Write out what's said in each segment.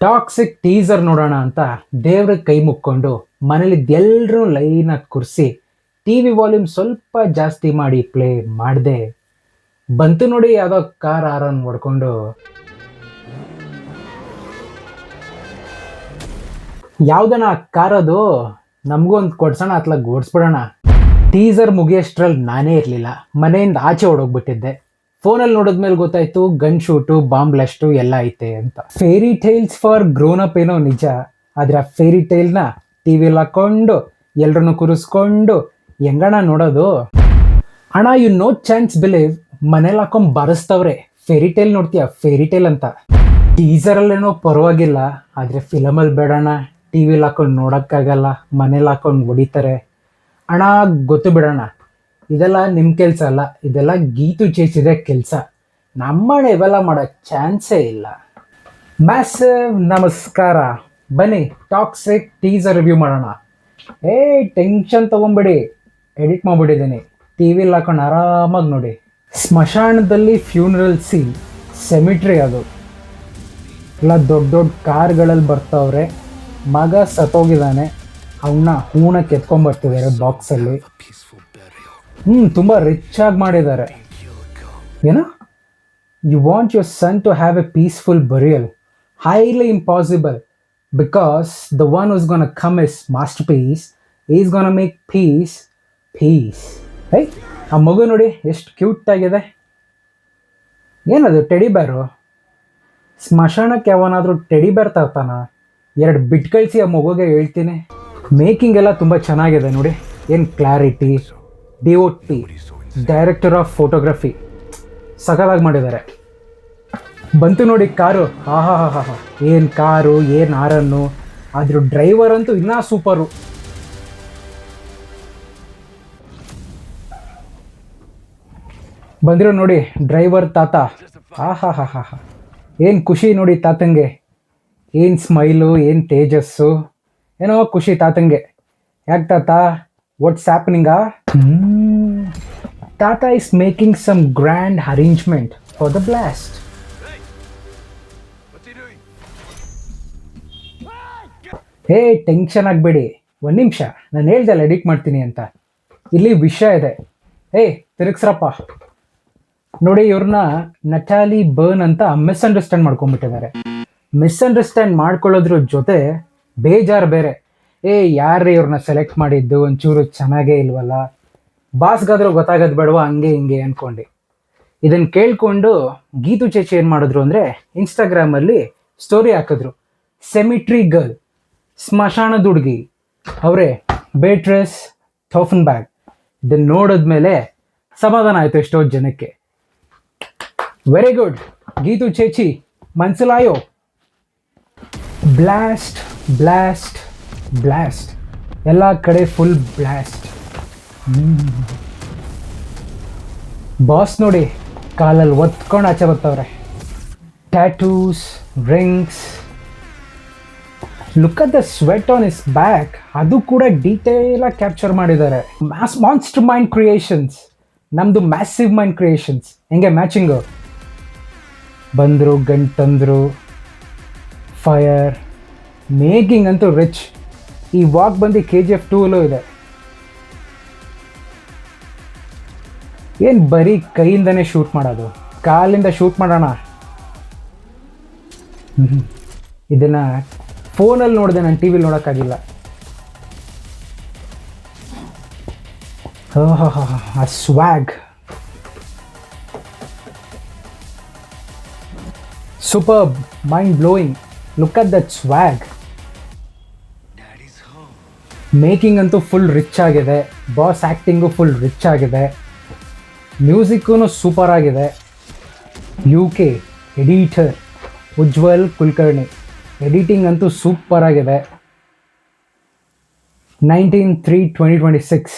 Toxic teaser ನೋಡೋಣ ಅಂತ ದೇವ್ರ ಕೈ ಮುಕ್ಕೊಂಡು ಮನೇಲಿ ಎಲ್ಲರೂ ಲೈನಾಗಿ ಕೂರಿಸಿ ಟಿವಿ ವಾಲ್ಯೂಮ್ ಸ್ವಲ್ಪ ಜಾಸ್ತಿ ಮಾಡಿ ಪ್ಲೇ ಮಾಡಿದೆ. ಬಂತು ನೋಡಿ ಯಾವುದೋ ಕಾರ್ ಆರನ್ ಹೊಡ್ಕೊಂಡು. ಯಾವ್ದನ ಕಾರ್ ಅದು, ನಮಗೂ ಒಂದು ಕೊಡ್ಸೋಣ ಅತ್ಲಾಗ ಓಡಿಸ್ಬಿಡೋಣ. ಟೀಸರ್ ಮುಗಿಯೋಷ್ಟ್ರಲ್ಲಿ ನಾನೇ ಇರಲಿಲ್ಲ, ಮನೆಯಿಂದ ಆಚೆ ಹೊಡೋಗ್ಬಿಟ್ಟಿದ್ದೆ. ಫೋನಲ್ಲಿ ನೋಡಿದ್ಮೇಲೆ ಗೊತ್ತಾಯ್ತು ಗನ್ ಶೂಟು, ಬಾಂಬ್ ಬ್ಲಾಸ್ಟು ಎಲ್ಲ ಐತೆ ಅಂತ. Fairy tales for grown up ಏನೋ ನಿಜ, ಆದರೆ ಆ ಫೇರಿ ಟೈಲ್ನ ಟಿವಿಲಿ ಹಾಕೊಂಡು ಎಲ್ರನ್ನು ಕೂರಿಸ್ಕೊಂಡು ಹೆಂಗಣ ನೋಡೋದು ಅಣ್ಣ. ಯು ನೋ ಚಾನ್ಸ್ ಬಿಲೀವ್ ಮನೇಲಿ ಹಾಕೊಂಡ್ ಬರೆಸ್ತವ್ರೆ ಫೇರಿ ಟೈಲ್ ನೋಡ್ತೀಯ ಫೇರಿ ಟೈಲ್ ಅಂತ. ಟೀಸರಲ್ಲೇನೋ ಪರವಾಗಿಲ್ಲ, ಆದರೆ ಫಿಲಮಲ್ಲಿ ಬೇಡಣ್ಣ, ಟಿವಿಲಿ ಹಾಕೊಂಡು ನೋಡೋಕ್ಕಾಗಲ್ಲ, ಮನೇಲಿ ಹಾಕೊಂಡು ಹೊಡಿತಾರೆ ಅಣ್ಣ. ಗೊತ್ತು ಬಿಡೋಣ, ಇದೆಲ್ಲ ನಿಮ್ಮ ಕೆಲಸ ಅಲ್ಲ, ಇದೆಲ್ಲ ಗೀತು ಚೇಚಿದೆ ಕೆಲಸ. ನಮ್ಮನೆ ಇವೆಲ್ಲ ಮಾಡೋಕ್ಕೆ ಚಾನ್ಸೇ ಇಲ್ಲ. ಮ್ಯಾಸಿವ್ ನಮಸ್ಕಾರ, ಬನ್ನಿ ಟಾಕ್ಸಿಕ್ ಟೀಸರ್ ರಿವ್ಯೂ ಮಾಡೋಣ. ಟೆನ್ಷನ್ ತೊಗೊಂಬಿಡಿ, ಎಡಿಟ್ ಮಾಡಿಬಿಟ್ಟಿದ್ದೀನಿ, ಟಿ ವಿಲಿ ಹಾಕೊಂಡು ಆರಾಮಾಗಿ ನೋಡಿ. ಸ್ಮಶಾನದಲ್ಲಿ ಫ್ಯೂನರಲ್ ಸೀನ್, ಸೆಮಿಟ್ರಿ ಅದು ಎಲ್ಲ ದೊಡ್ಡ ದೊಡ್ಡ ಕಾರ್ಗಳಲ್ಲಿ ಬರ್ತಾವ್ರೆ. ಮಗ ಸತ್ತೋಗಿದ್ದಾನೆ, ಅವನ್ನ ಹೂಣಕ್ಕೆ ಎತ್ಕೊಂಡ್ಬರ್ತಿದ್ದಾರೆ ಬಾಕ್ಸಲ್ಲಿ. ತುಂಬ ರಿಚ್ ಆಗಿ ಮಾಡಿದ್ದಾರೆ. ಏನೋ you want your son to have a peaceful burial, highly impossible, because the one who's gonna come is masterpiece is gonna make peace. ಆ ಮಗು ನೋಡಿ ಎಷ್ಟು ಕ್ಯೂಟ್ ಆಗಿದೆ. ಏನದು ಟೆಡಿ ಬ್ಯಾರು? ಸ್ಮಶಾನಕ್ಕೆ ಯಾವನಾದರೂ ಟೆಡಿ ಬೇರ್ ತರ್ತಾನ? 2 ಬಿಟ್ ಕಳಿಸಿ ಆ ಮಗುಗೆ ಹೇಳ್ತೀನಿ. ಮೇಕಿಂಗ್ ಎಲ್ಲ ತುಂಬ ಚೆನ್ನಾಗಿದೆ ನೋಡಿ, ಏನು clarity. DOP director of photography ಸಖತ್ತಾಗಿ ಮಾಡಿದ್ದಾರೆ. ಬಂತು ನೋಡಿ ಕಾರು, ಹಾ ಏನು ಕಾರು, ಏನು ಆರನ್ನು, ಆದರೂ ಡ್ರೈವರ್ ಅಂತೂ ಇನ್ನೂ ಸೂಪರು. ಬಂದಿರೋ ನೋಡಿ ಡ್ರೈವರ್ ತಾತ, ಹಾ ಏನು ಖುಷಿ ನೋಡಿ ತಾತಂಗೆ, ಏನು ಸ್ಮೈಲು, ಏನು ತೇಜಸ್ಸು, ಏನೋ ಖುಷಿ ತಾತಂಗೆ. ಯಾಕೆ ತಾತ, ವಾಟ್ಸ್ ಹ್ಯಾಪನಿಂಗಾ? ತಾತ is making some grand arrangement for the blast. Tension ಆಗಬೇಡಿ, ಒಂದು ನಿಮಿಷ, ನಾನು ಹೇಳ್ದಲ್ಲ ಎಡಿಟ್ ಮಾಡ್ತೀನಿ ಅಂತ. ಇಲ್ಲಿ ವಿಷಯ ಇದೆ. ತಿರುಗಿಸ್ರಪ್ಪ ನೋಡಿ. ಇವ್ರನ್ನ ನಟಾಲಿ ಬರ್ನ್ ಅಂತ ಮಿಸ್ಅಂಡರ್ಸ್ಟ್ಯಾಂಡ್ ಮಾಡ್ಕೊಂಡ್ಬಿಟ್ಟಿದ್ದಾರೆ. ಮಿಸ್ಅಂಡರ್ಸ್ಟ್ಯಾಂಡ್ ಮಾಡ್ಕೊಳ್ಳೋದ್ರ ಜೊತೆ ಬೇಜಾರು ಬೇರೆ. ಯಾರೇ ಇವ್ರನ್ನ ಸೆಲೆಕ್ಟ್ ಮಾಡಿದ್ದು, ಒಂಚೂರು ಚೆನ್ನಾಗೇ ಇಲ್ವಲ್ಲ, ಬಾಸ್ಗಾದ್ರೂ ಗೊತ್ತಾಗೋದು ಬೇಡವಾ, ಹಂಗೆ ಹಿಂಗೆ ಅಂದ್ಕೊಂಡು. ಇದನ್ನು ಕೇಳಿಕೊಂಡು ಗೀತು ಚೇಚಿ ಏನು ಮಾಡಿದ್ರು ಅಂದರೆ, ಇನ್ಸ್ಟಾಗ್ರಾಮಲ್ಲಿ ಸ್ಟೋರಿ ಹಾಕಿದ್ರು. ಸೆಮಿಟ್ರಿ ಗರ್ಲ್, ಸ್ಮಶಾನದ ಹುಡುಗಿ ಅವರೇ ಬೇಟ್ರೆಸ್ ಥೋಫನ್ಬ್ಯಾಗ್. ಇದನ್ನು ನೋಡಿದ್ಮೇಲೆ ಸಮಾಧಾನ ಆಯಿತು ಎಷ್ಟೋ ಜನಕ್ಕೆ. ವೆರಿ ಗುಡ್ ಗೀತು ಚೇಚಿ, ಮನ್ಸಲಾಯೋ. ಬ್ಲಾಸ್ಟ್ ಬ್ಲಾಸ್ಟ್ ಬ್ಲಾಸ್ಟ್, ಎಲ್ಲ ಕಡೆ ಫುಲ್ ಬ್ಲಾಸ್ಟ್. ಬಾಸ್ ನೋಡಿ ಕಾಲಲ್ಲಿ ಒತ್ಕೊಂಡು ಆಚೆ ಬರ್ತಾವ್ರೆ. Tattoos, rings, look at the sweat on his back, ಅದು ಕೂಡ ಡೀಟೇಲಾಗಿ ಕ್ಯಾಪ್ಚರ್ ಮಾಡಿದ್ದಾರೆ. ಮಾನ್ಸ್ಟರ್ ಮೈಂಡ್ ಕ್ರಿಯೇಷನ್ಸ್, ನಮ್ಮದು ಮ್ಯಾಸಿವ್ ಮೈಂಡ್ ಕ್ರಿಯೇಷನ್ಸ್. ಹೆಂಗೆ ಮ್ಯಾಚಿಂಗು ಬಂದರು, ಗಂಟು ತಂದರು, ಫೈರ್ ಮೇಕಿಂಗ್ ಅಂತೂ ರಿಚ್. ಈ ವಾಕ್ ಬಂದು KGF 2 ಇದೆ. ಏನು ಬರೀ ಕೈಯಿಂದನೇ ಶೂಟ್ ಮಾಡೋದು, ಕಾಲಿಂದ ಶೂಟ್ ಮಾಡೋಣ. ಇದನ್ನು ಫೋನಲ್ಲಿ ನೋಡಿದೆ, ನಾನು ಟಿ ವಿಲಿ ನೋಡೋಕ್ಕಾಗಿಲ್ಲ. ಆ swag super, mind blowing. Look at that swag. Making ಅಂತೂ ಫುಲ್ ರಿಚ್ ಆಗಿದೆ. ಬಾಸ್ ಆ್ಯಕ್ಟಿಂಗು ಫುಲ್ ರಿಚ್ ಆಗಿದೆ. ಮ್ಯೂಸಿಕ್ಕೂ ಸೂಪರ್ ಆಗಿದೆ. UK editor Ujwal Kulkarni, editing ಅಂತೂ ಸೂಪರ್ ಆಗಿದೆ. 19/3/2026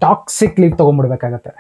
ಟಾಕ್ಸಿಕ್ ಲೀವ್ ತೊಗೊಂಡ್ಬಿಡ್ಬೇಕಾಗತ್ತೆ.